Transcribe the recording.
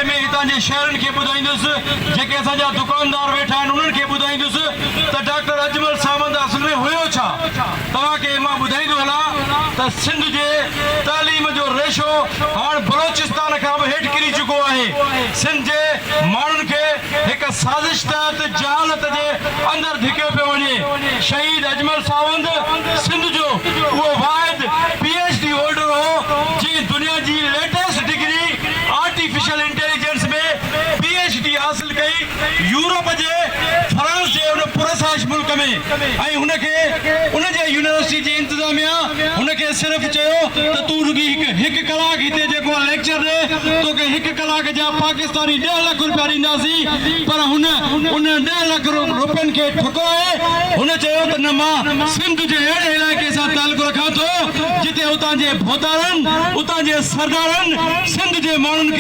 में हितां जे शहरनि खे ॿुधाईंदुसि जेके असांजा दुकानदार वेठा आहिनि उन्हनि खे ॿुधाईंदुसि त डॉक्टर अजमल सावंत असल में हुयो छा। तव्हांखे मां ॿुधाईंदो हलां त सिंध जे तालीम जो रेशो हाणे बलोचिस्तान खां बि हेठि किरी चुको आहे। सिंध जे माण्हुनि खे हिकु साज़िश तहत जहालत जे अंदरि धिकियो पियो वञे। शहीद अजमल सावंत सिंध जो उहो वाहिद PhD होल्डर हो जंहिं दुनिया जी लेटेस्ट डिग्री आर्टिफिशियल इंटेलिजेंस में PhD हासिल कई यूरोप जे फ्रांस जे उन पुरसाश मुल्क में। ऐं हुनखे उन जे यूनिवर्सिटी जी इंतजामिया हुनखे सिर्फ़ु चयो त तूं रुॻी हिकु कलाक हिते जेको लेक्चर ॾे तोखे हिकु कलाक जा पाकिस्तानी 10 लाख रुपया ॾींदासीं। पर हुन 10 लाख रुपयनि खे ठुकराए हुन चयो त न मां सिंध जे अहिड़े इलाइक़े सां तालुक़ु रखां थो जिते उतां जे भोतारनि उतां जे सरदारनि सिंध जे माण्हुनि खे